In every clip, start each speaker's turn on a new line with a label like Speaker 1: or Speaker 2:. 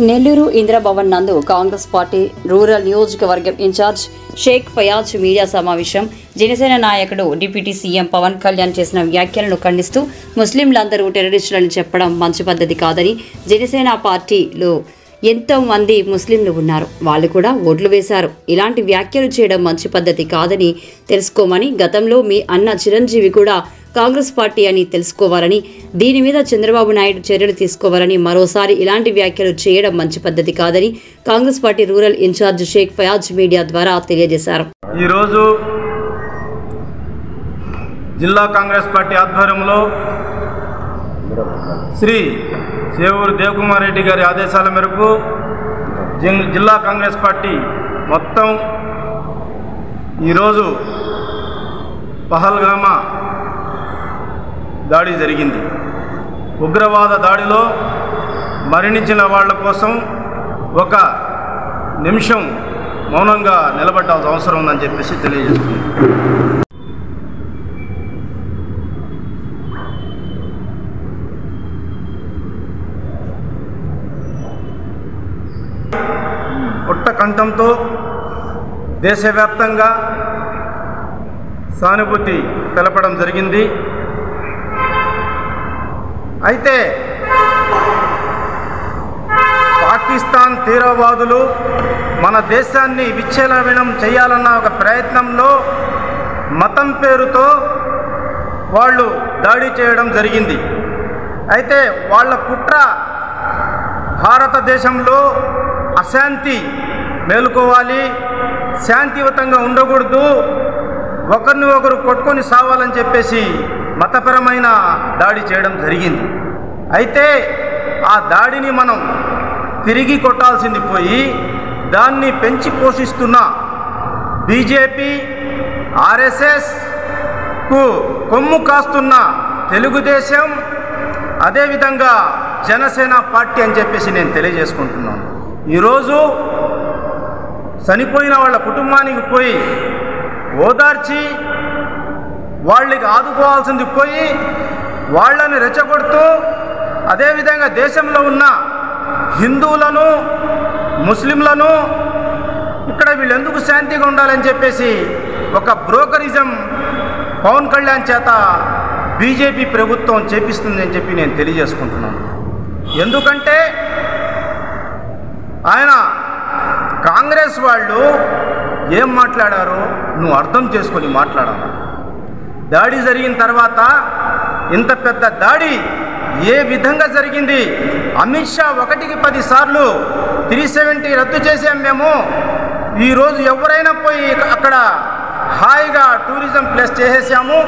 Speaker 1: నెల్లూరు ఇంద్రభవన్ నందు Congress party rural నియోజకవర్గం incharge Shaik Fayaz media సమావేశం. జనసేన నాయకుడు డిప్యూటీ సీఎం పవన్ కళ్యాణ్ చేసిన వ్యాఖ్యలను ఖండిస్తూ ముస్లింలందరూ టెర్రరిస్టులని చెప్పడం మంచి పద్ధతి కాదని, జనసేన పార్టీలో ఎంతో మంది ముస్లింలు ఉన్నారు, వాళ్ళు కూడా ఓట్లు వేశారు, ఇలాంటి వ్యాఖ్యలు చేయడం మంచి పద్ధతి కాదని తెలుసుకోమని, గతంలో మీ అన్న చిరంజీవి కూడా కాంగ్రెస్ పార్టీ అని తెలుసుకోవాలని, దీని మీద చంద్రబాబు నాయుడు చర్యలు తీసుకోవాలని, మరోసారి ఇలాంటి వ్యాఖ్యలు చేయడం మంచి పద్ధతి కాదని Congress party rural incharge Shaik Fayaz media ద్వారా తెలియజేశారు.
Speaker 2: ఈరోజు జిల్లా కాంగ్రెస్ పార్టీ ఆధ్వర్యంలో శ్రీ సేవూరు దేవకుమార్ రెడ్డి గారి ఆదేశాల మేరకు జిల్లా కాంగ్రెస్ పార్టీ మొత్తం ఈరోజు పహల్గామా దాడి జరిగింది. ఉగ్రవాద దాడిలో మరణించిన వాళ్ళ కోసం ఒక నిమిషం మౌనంగా నిలబడాల్సిన అవసరం ఉందని చెప్పేసి తెలియజేస్తుంది. పుట్ట కంఠంతో దేశవ్యాప్తంగా సానుభూతి తెలపడం జరిగింది. అయితే పాకిస్తాన్ తీవ్రవాదులు మన దేశాన్ని విచ్ఛిన్నం చేయాలన్న ఒక ప్రయత్నంలో మతం పేరుతో వాళ్ళు దాడి చేయడం జరిగింది. అయితే వాళ్ళ కుట్ర భారతదేశంలో అశాంతి మేలుకోవాలి, శాంతియుతంగా ఉండకూడదు, ఒకరిని ఒకరు కొట్టుకొని సావాలని చెప్పేసి మతపరమైన దాడి చేయడం జరిగింది. అయితే ఆ దాడిని మనం తిరిగి కొట్టాల్సింది పోయి దాన్ని పెంచి పోషిస్తున్న బీజేపీ, ఆర్ఎస్ఎస్కు కొమ్ము కాస్తున్న తెలుగుదేశం, అదేవిధంగా జనసేన పార్టీ అని చెప్పేసి నేను తెలియజేసుకుంటున్నాను. ఈరోజు చనిపోయిన వాళ్ళ కుటుంబానికి పోయి ఓదార్చి వాళ్ళకి ఆదుకోవాల్సింది పోయి వాళ్ళని రెచ్చగొడుతూ, అదేవిధంగా దేశంలో ఉన్న హిందువులను, ముస్లింలను ఇక్కడ వీళ్ళు ఎందుకు శాంతిగా ఉండాలని చెప్పేసి ఒక బ్రోకరిజం పవన్ కళ్యాణ్ చేత బీజేపీ ప్రభుత్వం చేపిస్తుందని చెప్పి నేను తెలియజేసుకుంటున్నాను. ఎందుకంటే ఆయన కాంగ్రెస్ వాళ్ళు ఏం మాట్లాడారో నువ్వు అర్థం చేసుకొని మాట్లాడాలి. దాడి జరిగిన తర్వాత ఇంత పెద్ద దాడి ఏ విధంగా జరిగింది? అమిత్ షా 1కి 10 సార్లు 370 రద్దు చేసాం మేము, ఈరోజు ఎవరైనా పోయి అక్కడ హాయిగా టూరిజం ప్లేస్ చేసేసాము,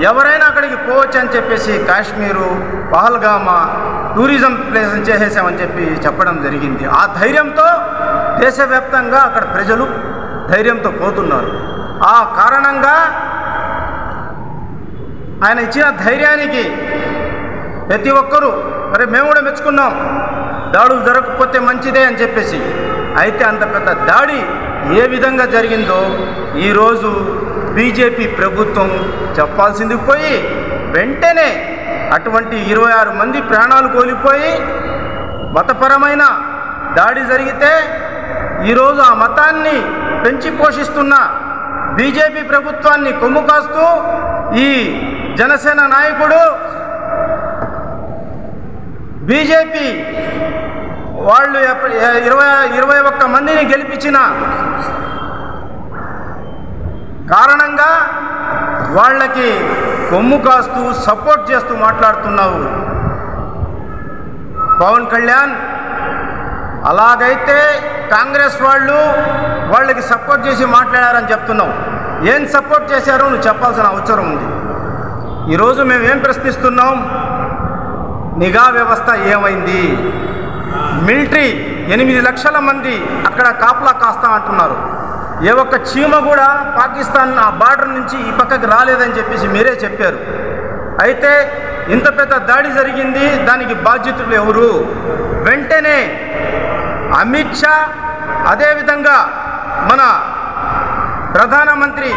Speaker 2: ఎవరైనా అక్కడికి పోవచ్చు అని చెప్పేసి కాశ్మీరు, పహల్గామా టూరిజం ప్లేస్ చేసేసామని చెప్పి చెప్పడం జరిగింది. ఆ ధైర్యంతో దేశవ్యాప్తంగా అక్కడ ప్రజలు ధైర్యంతో పోతున్నారు. ఆ కారణంగా ఆయన ఇచ్చిన ధైర్యానికి ప్రతి ఒక్కరూ మరి మేము కూడా మెచ్చుకున్నాం, దాడులు జరగకపోతే మంచిదే అని చెప్పేసి. అయితే అంత పెద్ద దాడి ఏ విధంగా జరిగిందో ఈరోజు బీజేపీ ప్రభుత్వం చెప్పాల్సింది పోయి వెంటనే అటువంటి 26 మంది ప్రాణాలు కోల్పోయి మతపరమైన దాడి జరిగితే ఈరోజు ఆ మతాన్ని పెంచి పోషిస్తున్న బీజేపీ ప్రభుత్వాన్ని కొమ్ము కాస్తూ ఈ జనసేన నాయకుడు బీజేపీ వాళ్ళు 21 మందిని గెలిపించిన కారణంగా వాళ్ళకి కొమ్ము కాస్తూ సపోర్ట్ చేస్తూ మాట్లాడుతున్నావు పవన్ కళ్యాణ్. అలాగైతే కాంగ్రెస్ వాళ్ళకి సపోర్ట్ చేసి మాట్లాడారని చెప్తున్నావు. ఏం సపోర్ట్ చేశారో నువ్వు చెప్పాల్సిన అవసరం ఉంది. ఈరోజు మేము ఏం ప్రశ్నిస్తున్నాం? నిఘా వ్యవస్థ ఏమైంది? మిలిటరీ 8 లక్షల మంది అక్కడ కాపలా కాస్తా అంటున్నారు. ఏ ఒక్క చీమ కూడా పాకిస్తాన్ ఆ బార్డర్ నుంచి ఈ పక్కకి రాలేదని చెప్పేసి మీరే చెప్పారు. అయితే ఇంత పెద్ద దాడి జరిగింది, దానికి బాధ్యతలు ఎవరు? వెంటనే అమిత్ షా, అదేవిధంగా మన ప్రధానమంత్రి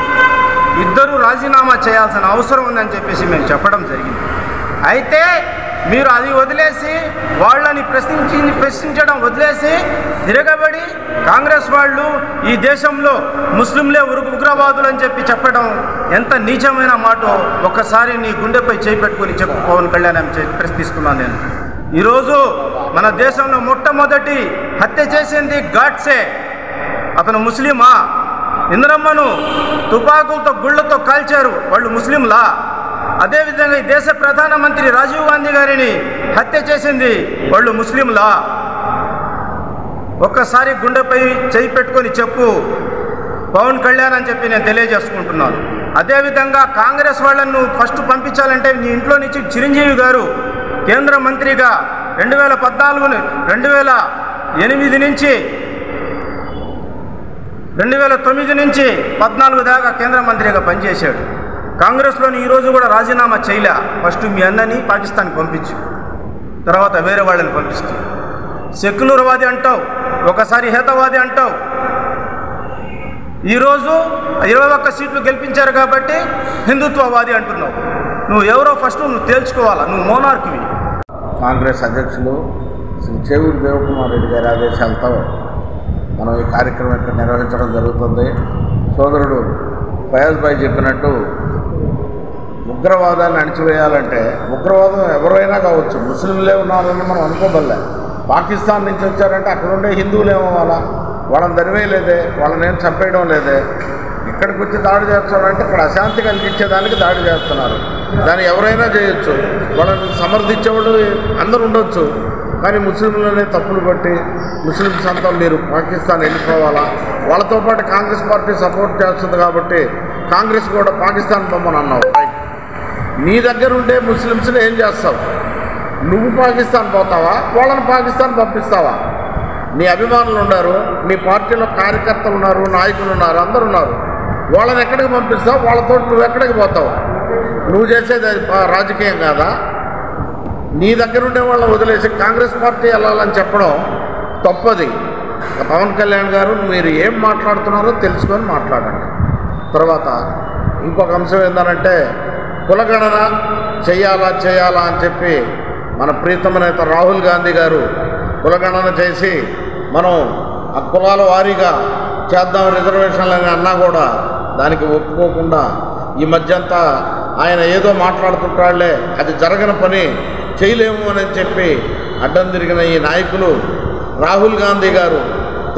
Speaker 2: ఇద్దరూ రాజీనామా చేయాల్సిన అవసరం ఉందని చెప్పేసి మేము చెప్పడం జరిగింది. అయితే మీరు అది వదిలేసి వాళ్ళని ప్రశ్నించడం వదిలేసి తిరగబడి కాంగ్రెస్ వాళ్ళు ఈ దేశంలో ముస్లింలే ఉగ్రవాదులు అని చెప్పడం ఎంత నీచమైన మాటో ఒక్కసారి నీ గుండెపై చేయి పెట్టుకొని చెప్పు పవన్ కళ్యాణ్ అని ప్రశ్నిస్తున్నాను నేను. ఈరోజు మన దేశంలో మొట్టమొదటి హత్య చేసింది గాడ్సే. అతను ముస్లిమా? ఇంద్రమ్మను తుపాకులతో గుళ్లతో కాల్చారు, వాళ్ళు ముస్లింలా? అదేవిధంగా ఈ దేశ ప్రధానమంత్రి రాజీవ్ గాంధీ గారిని హత్య చేసింది వాళ్ళు ముస్లింలా? ఒక్కసారి గుండెపై చేయి పెట్టుకొని చెప్పు పవన్ కళ్యాణ్ అని చెప్పి నేను తెలియజేసుకుంటున్నాను. అదేవిధంగా కాంగ్రెస్ వాళ్ళను ఫస్ట్ పంపించాలంటే నీ ఇంట్లో నుంచి చిరంజీవి గారు కేంద్ర మంత్రిగా 2008 నుంచి 2009 నుంచి 14 దాకా కేంద్ర మంత్రిగా పనిచేశాడు. కాంగ్రెస్లోని ఈరోజు కూడా రాజీనామా చేయలే. ఫస్ట్ మీ అన్నని పాకిస్తాన్కి పంపించు, తర్వాత వేరే వాళ్ళని పంపిస్తావు. సెక్యులర్వాది అంటావు, ఒకసారి హేతవాది అంటావు. ఈరోజు 21 సీట్లు గెలిపించారు కాబట్టి హిందుత్వవాది అంటున్నావు. నువ్వు ఎవరో ఫస్ట్ నువ్వు తేల్చుకోవాలా, నువ్వు మోనార్క్వి.
Speaker 3: కాంగ్రెస్ అధ్యక్షులు శ్రీ చేవూరి దేవకుమార్ రెడ్డి గారి ఆదేశాలతో మనం ఈ కార్యక్రమం ఇక్కడ నిర్వహించడం జరుగుతుంది. సోదరుడు ఫయాజ్ భాయ్ చెప్పినట్టు ఉగ్రవాదాన్ని అణిచివేయాలంటే ఉగ్రవాదం ఎవరైనా కావచ్చు, ముస్లింలే ఉన్నారని మనం అనుకోబల్లే. పాకిస్తాన్ నుంచి వచ్చారంటే అక్కడ ఉండే హిందువులేమో వాళ్ళని దరివేయలేదే, వాళ్ళని ఏం చంపేయడం లేదే. ఇక్కడికి వచ్చి దాడి చేస్తారంటే ఇక్కడ అశాంతి కలిగించేదానికి దాడి చేస్తున్నారు. దాన్ని ఎవరైనా చేయొచ్చు, వాళ్ళని సమర్థించేవాళ్ళు అందరూ ఉండొచ్చు. కానీ ముస్లింలనే తప్పులు బట్టి ముస్లిమ్స్ అంతా మీరు పాకిస్తాన్ వెళ్ళిపోవాలా, వాళ్ళతో పాటు కాంగ్రెస్ పార్టీ సపోర్ట్ చేస్తుంది కాబట్టి కాంగ్రెస్ కూడా పాకిస్తాన్ బొమ్మను అన్నావు. నీ దగ్గర ఉండే ముస్లిమ్స్ని ఏం చేస్తావు? నువ్వు పాకిస్తాన్ పోతావా, వాళ్ళని పాకిస్తాన్ పంపిస్తావా? నీ అభిమానులు ఉన్నారు, నీ పార్టీలో కార్యకర్తలు ఉన్నారు, నాయకులు ఉన్నారు, అందరు ఉన్నారు. వాళ్ళని ఎక్కడికి పంపిస్తావు? వాళ్ళతో నువ్వు ఎక్కడికి పోతావు? నువ్వు చేసేది రాజకీయం కాదా? నీ దగ్గర ఉండే వాళ్ళని వదిలేసి కాంగ్రెస్ పార్టీ వెళ్ళాలని చెప్పడం తప్పది. పవన్ కళ్యాణ్ గారు మీరు ఏం మాట్లాడుతున్నారో తెలుసుకొని మాట్లాడండి. తర్వాత ఇంకొక అంశం ఏంటంటే కులగణన చేయాలా అని చెప్పి మన ప్రీతమ నేత రాహుల్ గాంధీ గారు కులగణన చేసి మనం ఆ కులాల వారీగా చేద్దాం రిజర్వేషన్లని అన్నా కూడా దానికి ఒప్పుకోకుండా ఈ మధ్యంతా ఆయన ఏదో మాట్లాడుతుంటాళ్లే, అది జరగని పని చేయలేము అని చెప్పి అడ్డం తిరిగిన ఈ నాయకులు రాహుల్ గాంధీ గారు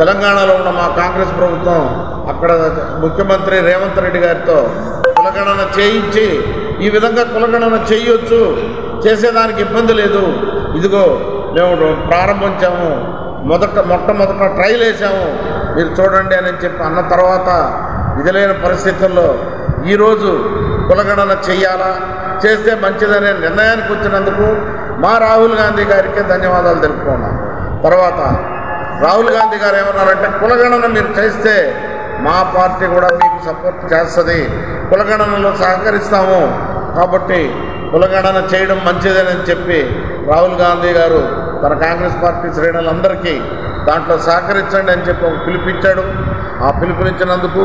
Speaker 3: తెలంగాణలో ఉన్న మా కాంగ్రెస్ ప్రభుత్వం అక్కడ ముఖ్యమంత్రి రేవంత్ రెడ్డి గారితో కులగణన చేయించి ఈ విధంగా కులగణన చేయొచ్చు, చేసేదానికి ఇబ్బంది లేదు, ఇదిగో మేము ప్రారంభించాము, మొట్టమొదట ట్రైల్ వేసాము, మీరు చూడండి అని చెప్పి అన్న తర్వాత విధులైన పరిస్థితుల్లో ఈరోజు కులగణన చెయ్యాలా, చేస్తే మంచిదనే నిర్ణయానికి వచ్చినందుకు మా రాహుల్ గాంధీ గారికి ధన్యవాదాలు తెలుపుకున్నాం. తర్వాత రాహుల్ గాంధీ గారు ఏమన్నారంటే కులగణన మీరు చేస్తే మా పార్టీ కూడా మీకు సపోర్ట్ చేస్తుంది, కులగణనలో సహకరిస్తాము, కాబట్టి కులగణన చేయడం మంచిదేనని చెప్పి రాహుల్ గాంధీ గారు తన కాంగ్రెస్ పార్టీ శ్రేణులందరికీ దాంట్లో సహకరించండి అని చెప్పి ఒక పిలుపిచ్చాడు. ఆ పిలుపునిచ్చినందుకు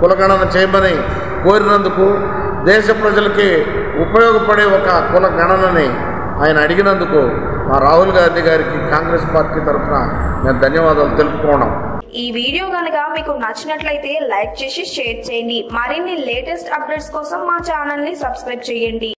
Speaker 3: కులగణన చేయమని కోరినందుకు దేశ ప్రజలకి ఉపయోగపడే ఒక కుల గణనని ఆయన అడిగినందుకు మా రాహుల్ గాంధీ గారికి కాంగ్రెస్ పార్టీ తరఫున నేను ధన్యవాదాలు తెలుపుకోవడం.
Speaker 4: ఈ వీడియో కనుక మీకు నచ్చినట్లయితే లైక్ చేసి షేర్ చేయండి. మరిన్ని లేటెస్ట్ అప్డేట్స్ కోసం మా ఛానల్ ని సబ్స్క్రైబ్ చేయండి.